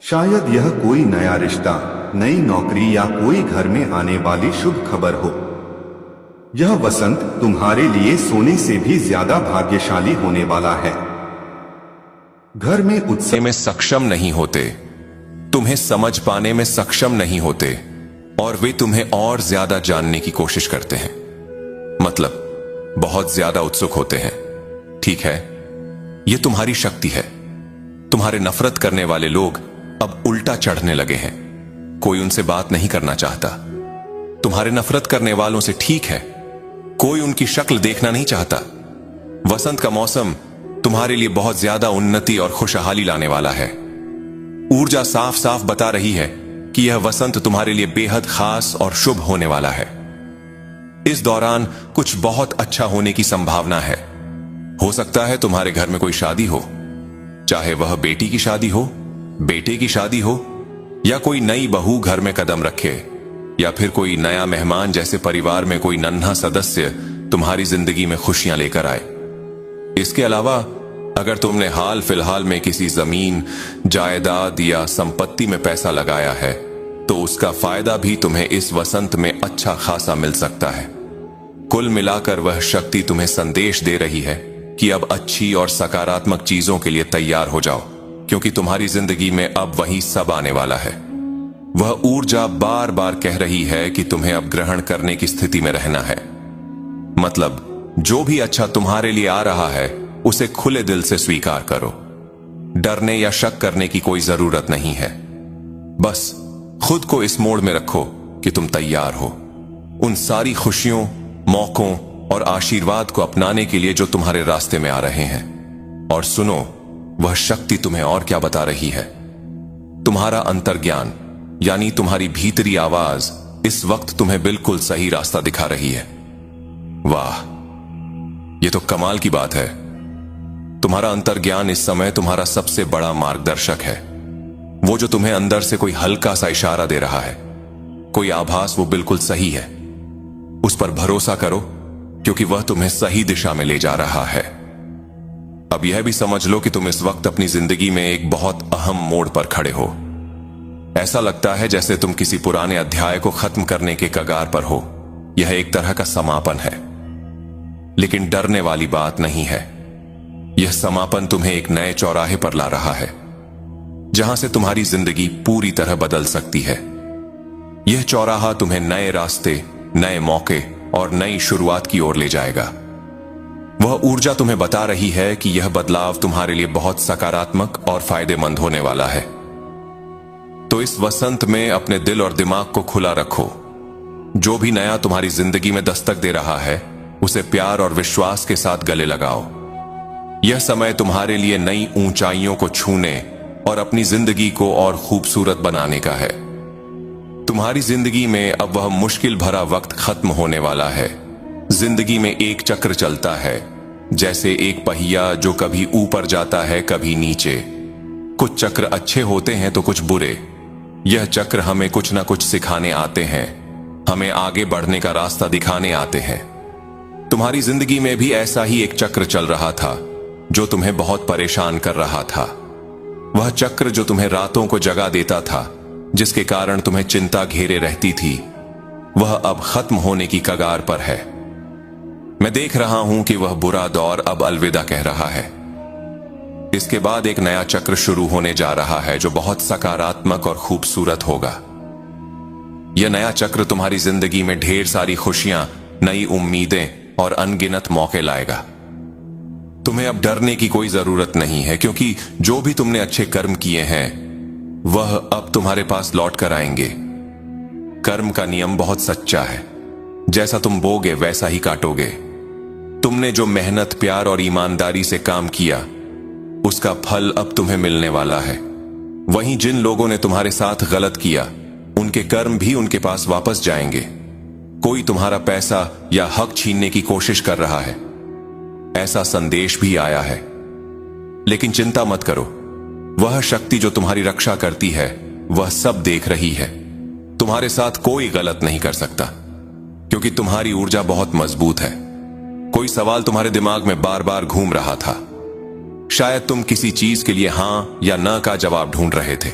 B: शायद यह कोई नया रिश्ता, नई नौकरी या कोई घर में आने वाली शुभ खबर हो। यह वसंत तुम्हारे लिए सोने से भी ज्यादा भाग्यशाली होने वाला है। घर में उत्सव
A: में सक्षम नहीं होते, तुम्हें समझ पाने में सक्षम नहीं होते, और वे तुम्हें और ज्यादा जानने की कोशिश करते हैं, मतलब बहुत ज्यादा उत्सुक होते हैं। ठीक है, यह तुम्हारी शक्ति है। तुम्हारे नफरत करने वाले लोग अब उल्टा चढ़ने लगे हैं। कोई उनसे बात नहीं करना चाहता। तुम्हारे नफरत करने वालों से ठीक है, कोई उनकी शक्ल देखना नहीं चाहता। वसंत का मौसम तुम्हारे लिए बहुत ज्यादा उन्नति और खुशहाली लाने वाला है। ऊर्जा साफ साफ बता रही है कि यह वसंत तुम्हारे लिए बेहद खास और शुभ होने वाला है। इस दौरान कुछ बहुत अच्छा होने की संभावना है। हो सकता है तुम्हारे घर में कोई शादी हो, चाहे वह बेटी की शादी हो, बेटे की शादी हो, या कोई नई बहू घर में कदम रखे, या फिर कोई नया मेहमान जैसे परिवार में कोई नन्हा सदस्य तुम्हारी जिंदगी में खुशियां लेकर आए। इसके अलावा अगर तुमने हाल फिलहाल में किसी जमीन, जायदाद या संपत्ति में पैसा लगाया है, तो उसका फायदा भी तुम्हें इस वसंत में अच्छा खासा मिल सकता है। कुल मिलाकर वह शक्ति तुम्हें संदेश दे रही है कि अब अच्छी और सकारात्मक चीजों के लिए तैयार हो जाओ, क्योंकि तुम्हारी जिंदगी में अब वही सब आने वाला है। वह ऊर्जा बार बार कह रही है कि तुम्हें अब ग्रहण करने की स्थिति में रहना है। मतलब जो भी अच्छा तुम्हारे लिए आ रहा है, उसे खुले दिल से स्वीकार करो। डरने या शक करने की कोई जरूरत नहीं है। बस खुद को इस मोड़ में रखो कि तुम तैयार हो उन सारी खुशियों, मौकों और आशीर्वाद को अपनाने के लिए जो तुम्हारे रास्ते में आ रहे हैं। और सुनो, वह शक्ति तुम्हें और क्या बता रही है। तुम्हारा अंतर्ज्ञान यानी तुम्हारी भीतरी आवाज इस वक्त तुम्हें बिल्कुल सही रास्ता दिखा रही है। वाह, यह तो कमाल की बात है। तुम्हारा अंतर्ज्ञान इस समय तुम्हारा सबसे बड़ा मार्गदर्शक है। वो जो तुम्हें अंदर से कोई हल्का सा इशारा दे रहा है, कोई आभास, वो बिल्कुल सही है। उस पर भरोसा करो, क्योंकि वह तुम्हें सही दिशा में ले जा रहा है। अब यह भी समझ लो कि तुम इस वक्त अपनी जिंदगी में एक बहुत अहम मोड़ पर खड़े हो। ऐसा लगता है जैसे तुम किसी पुराने अध्याय को खत्म करने के कगार पर हो। यह एक तरह का समापन है, लेकिन डरने वाली बात नहीं है। यह समापन तुम्हें एक नए चौराहे पर ला रहा है, जहां से तुम्हारी जिंदगी पूरी तरह बदल सकती है। यह चौराहा तुम्हें नए रास्ते, नए मौके और नई शुरुआत की ओर ले जाएगा। वह ऊर्जा तुम्हें बता रही है कि यह बदलाव तुम्हारे लिए बहुत सकारात्मक और फायदेमंद होने वाला है। तो इस वसंत में अपने दिल और दिमाग को खुला रखो। जो भी नया तुम्हारी जिंदगी में दस्तक दे रहा है उसे प्यार और विश्वास के साथ गले लगाओ। यह समय तुम्हारे लिए नई ऊंचाइयों को छूने और अपनी जिंदगी को और खूबसूरत बनाने का है। तुम्हारी जिंदगी में अब वह मुश्किल भरा वक्त खत्म होने वाला है। जिंदगी में एक चक्र चलता है, जैसे एक पहिया जो कभी ऊपर जाता है कभी नीचे। कुछ चक्र अच्छे होते हैं तो कुछ बुरे। यह चक्र हमें कुछ ना कुछ सिखाने आते हैं, हमें आगे बढ़ने का रास्ता दिखाने आते हैं। तुम्हारी जिंदगी में भी ऐसा ही एक चक्र चल रहा था जो तुम्हें बहुत परेशान कर रहा था। वह चक्र जो तुम्हें रातों को जगा देता था, जिसके कारण तुम्हें चिंता घेरे रहती थी, वह अब खत्म होने की कगार पर है। मैं देख रहा हूं कि वह बुरा दौर अब अलविदा कह रहा है। इसके बाद एक नया चक्र शुरू होने जा रहा है जो बहुत सकारात्मक और खूबसूरत होगा। यह नया चक्र तुम्हारी जिंदगी में ढेर सारी खुशियां, नई उम्मीदें और अनगिनत मौके लाएगा। तुम्हें अब डरने की कोई जरूरत नहीं है, क्योंकि जो भी तुमने अच्छे कर्म किए हैं वह अब तुम्हारे पास लौट कर आएंगे। कर्म का नियम बहुत सच्चा है, जैसा तुम बोगे वैसा ही काटोगे। तुमने जो मेहनत, प्यार और ईमानदारी से काम किया उसका फल अब तुम्हें मिलने वाला है। वहीं जिन लोगों ने तुम्हारे साथ गलत किया उनके कर्म भी उनके पास वापस जाएंगे। कोई तुम्हारा पैसा या हक छीनने की कोशिश कर रहा है, ऐसा संदेश भी आया है। लेकिन चिंता मत करो, वह शक्ति जो तुम्हारी रक्षा करती है वह सब देख रही है। तुम्हारे साथ कोई गलत नहीं कर सकता, क्योंकि तुम्हारी ऊर्जा बहुत मजबूत है। कोई सवाल तुम्हारे दिमाग में बार बार घूम रहा था। शायद तुम किसी चीज के लिए हां या ना का जवाब ढूंढ रहे थे।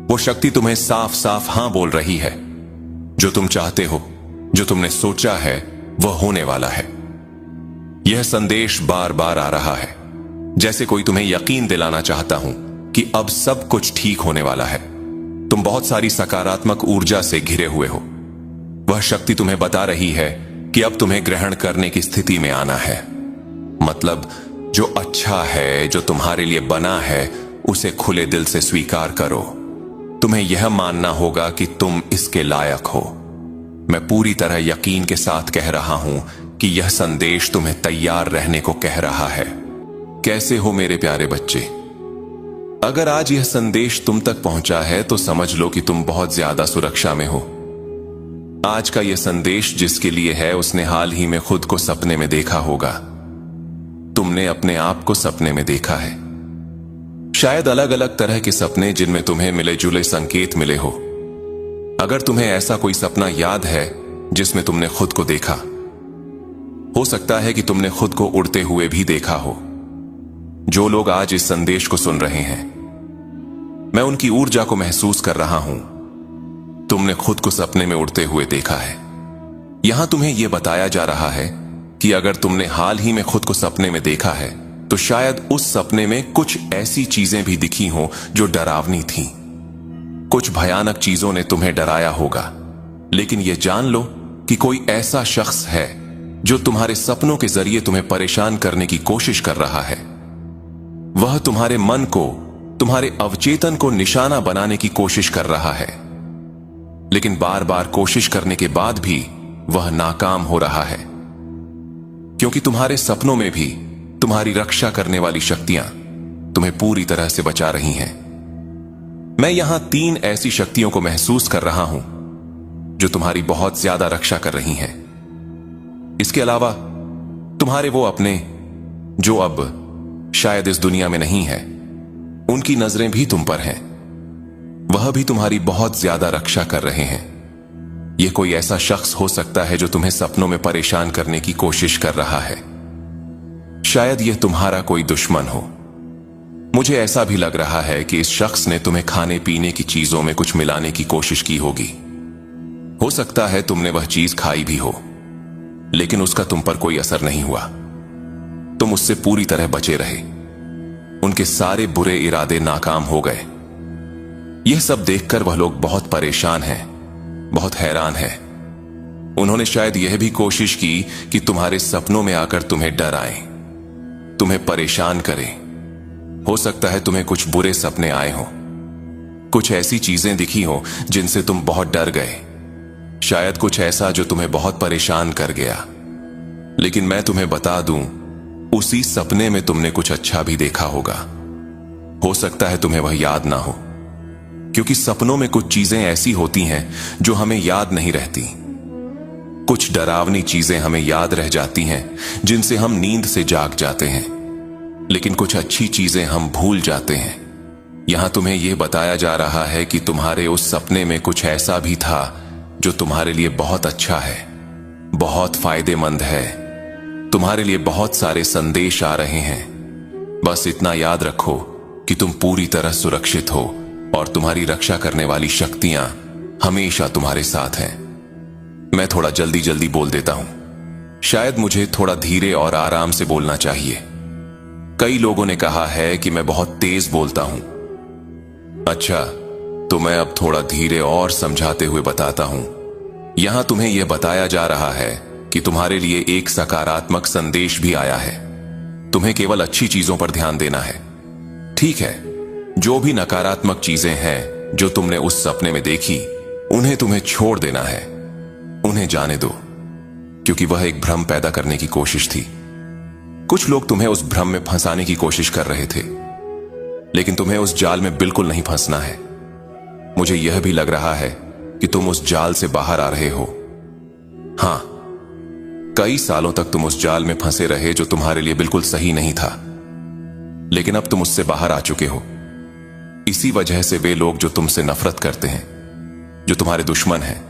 A: वो शक्ति तुम्हें साफ साफ हां बोल रही है। जो तुम चाहते हो, जो तुमने सोचा है, वह होने वाला है। यह संदेश बार बार आ रहा है, जैसे कोई तुम्हें यकीन दिलाना चाहता हूं कि अब सब कुछ ठीक होने वाला है। तुम बहुत सारी सकारात्मक ऊर्जा से घिरे हुए हो। वह शक्ति तुम्हें बता रही है कि अब तुम्हें ग्रहण करने की स्थिति में आना है। मतलब जो अच्छा है, जो तुम्हारे लिए बना है, उसे खुले दिल से स्वीकार करो। तुम्हें यह मानना होगा कि तुम इसके लायक हो। मैं पूरी तरह यकीन के साथ कह रहा हूं कि यह संदेश तुम्हें तैयार रहने को कह रहा है। कैसे हो मेरे प्यारे बच्चे? अगर आज यह संदेश तुम तक पहुंचा है तो समझ लो कि तुम बहुत ज्यादा सुरक्षा में हो। आज का यह संदेश जिसके लिए है उसने हाल ही में खुद को सपने में देखा होगा। तुमने अपने आप को सपने में देखा है। शायद अलग अलग तरह के सपने जिनमें तुम्हें मिले जुले संकेत मिले हो। अगर तुम्हें ऐसा कोई सपना याद है जिसमें तुमने खुद को देखा, हो सकता है कि तुमने खुद को उड़ते हुए भी देखा हो। जो लोग आज इस संदेश को सुन रहे हैं, मैं उनकी ऊर्जा को महसूस कर रहा हूं। तुमने खुद को सपने में उड़ते हुए देखा है। यहां तुम्हें यह बताया जा रहा है कि अगर तुमने हाल ही में खुद को सपने में देखा है तो शायद उस सपने में कुछ ऐसी चीजें भी दिखी हों जो डरावनी थीं। कुछ भयानक चीजों ने तुम्हें डराया होगा, लेकिन यह जान लो कि कोई ऐसा शख्स है जो तुम्हारे सपनों के जरिए तुम्हें परेशान करने की कोशिश कर रहा है। वह तुम्हारे मन को, तुम्हारे अवचेतन को निशाना बनाने की कोशिश कर रहा है, लेकिन बार बार कोशिश करने के बाद भी वह नाकाम हो रहा है, क्योंकि तुम्हारे सपनों में भी तुम्हारी रक्षा करने वाली शक्तियां तुम्हें पूरी तरह से बचा रही हैं। मैं यहां 3 ऐसी शक्तियों को महसूस कर रहा हूं जो तुम्हारी बहुत ज्यादा रक्षा कर रही हैं। इसके अलावा तुम्हारे वो अपने जो अब शायद इस दुनिया में नहीं है, उनकी नजरें भी तुम पर हैं। वह भी तुम्हारी बहुत ज्यादा रक्षा कर रहे हैं। यह कोई ऐसा शख्स हो सकता है जो तुम्हें सपनों में परेशान करने की कोशिश कर रहा है। शायद यह तुम्हारा कोई दुश्मन हो। मुझे ऐसा भी लग रहा है कि इस शख्स ने तुम्हें खाने पीने की चीजों में कुछ मिलाने की कोशिश की होगी। हो सकता है तुमने वह चीज खाई भी हो, लेकिन उसका तुम पर कोई असर नहीं हुआ। तुम उससे पूरी तरह बचे रहे। उनके सारे बुरे इरादे नाकाम हो गए। यह सब देखकर वह लोग बहुत परेशान हैं, बहुत हैरान हैं। उन्होंने शायद यह भी कोशिश की कि तुम्हारे सपनों में आकर तुम्हें डराएं, तुम्हें परेशान करें। हो सकता है तुम्हें कुछ बुरे सपने आए हों, कुछ ऐसी चीजें दिखी हो जिनसे तुम बहुत डर गए। शायद कुछ ऐसा जो तुम्हें बहुत परेशान कर गया। लेकिन मैं तुम्हें बता दूं, उसी सपने में तुमने कुछ अच्छा भी देखा होगा। हो सकता है तुम्हें वह याद ना हो, क्योंकि सपनों में कुछ चीजें ऐसी होती हैं जो हमें याद नहीं रहती। कुछ डरावनी चीजें हमें याद रह जाती हैं, जिनसे हम नींद से जाग जाते हैं। लेकिन कुछ अच्छी चीजें हम भूल जाते हैं। यहां तुम्हें यह बताया जा रहा है कि तुम्हारे उस सपने में कुछ ऐसा भी था जो तुम्हारे लिए बहुत अच्छा है, बहुत फायदेमंद है। तुम्हारे लिए बहुत सारे संदेश आ रहे हैं। बस इतना याद रखो कि तुम पूरी तरह सुरक्षित हो और तुम्हारी रक्षा करने वाली शक्तियां हमेशा तुम्हारे साथ हैं। मैं थोड़ा जल्दी जल्दी बोल देता हूं। शायद मुझे थोड़ा धीरे और आराम से बोलना चाहिए। कई लोगों ने कहा है कि मैं बहुत तेज बोलता हूं। अच्छा, तो मैं अब थोड़ा धीरे और समझाते हुए बताता हूं। यहां तुम्हें यह बताया जा रहा है कि तुम्हारे लिए एक सकारात्मक संदेश भी आया है। तुम्हें केवल अच्छी चीजों पर ध्यान देना है, ठीक है? जो भी नकारात्मक चीजें हैं जो तुमने उस सपने में देखी, उन्हें तुम्हें छोड़ देना है। उन्हें जाने दो, क्योंकि वह एक भ्रम पैदा करने की कोशिश थी। कुछ लोग तुम्हें उस भ्रम में फंसाने की कोशिश कर रहे थे, लेकिन तुम्हें उस जाल में बिल्कुल नहीं फंसना है। मुझे यह भी लग रहा है कि तुम उस जाल से बाहर आ रहे हो। हां, कई सालों तक तुम उस जाल में फंसे रहे जो तुम्हारे लिए बिल्कुल सही नहीं था, लेकिन अब तुम उससे बाहर आ चुके हो। इसी वजह से वे लोग जो तुमसे नफरत करते हैं, जो तुम्हारे दुश्मन हैं,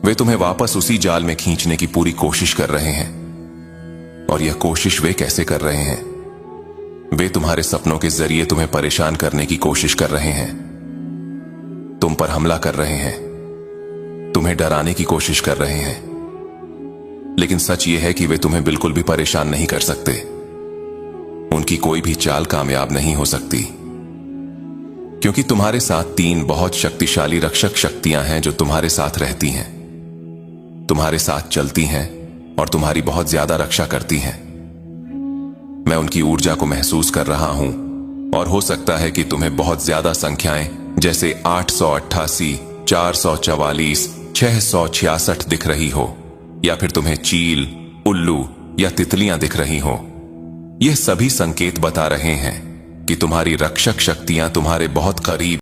A: वे तुम्हें वापस उसी जाल में खींचने की पूरी कोशिश कर रहे हैं। और यह कोशिश वे कैसे कर रहे हैं? वे तुम्हारे सपनों के जरिए तुम्हें परेशान करने की कोशिश कर रहे हैं। तुम पर हमला कर रहे हैं, तुम्हें डराने की कोशिश कर रहे हैं। लेकिन सच यह है कि वे तुम्हें बिल्कुल भी परेशान नहीं कर सकते। उनकी कोई भी चाल कामयाब नहीं हो सकती, क्योंकि तुम्हारे साथ 3 बहुत शक्तिशाली रक्षक शक्तियां हैं जो तुम्हारे साथ रहती हैं, तुम्हारे साथ चलती हैं और तुम्हारी बहुत ज्यादा रक्षा करती हैं। मैं उनकी ऊर्जा को महसूस कर रहा हूं, और हो सकता है कि तुम्हें बहुत ज्यादा संख्याएं जैसे 888, 444, 666 दिख रही हो, या फिर तुम्हें चील, उल्लू या तितलियां दिख रही हो। यह सभी संकेत बता रहे हैं कि तुम्हारी रक्षक शक्तियां तुम्हारे बहुत करीब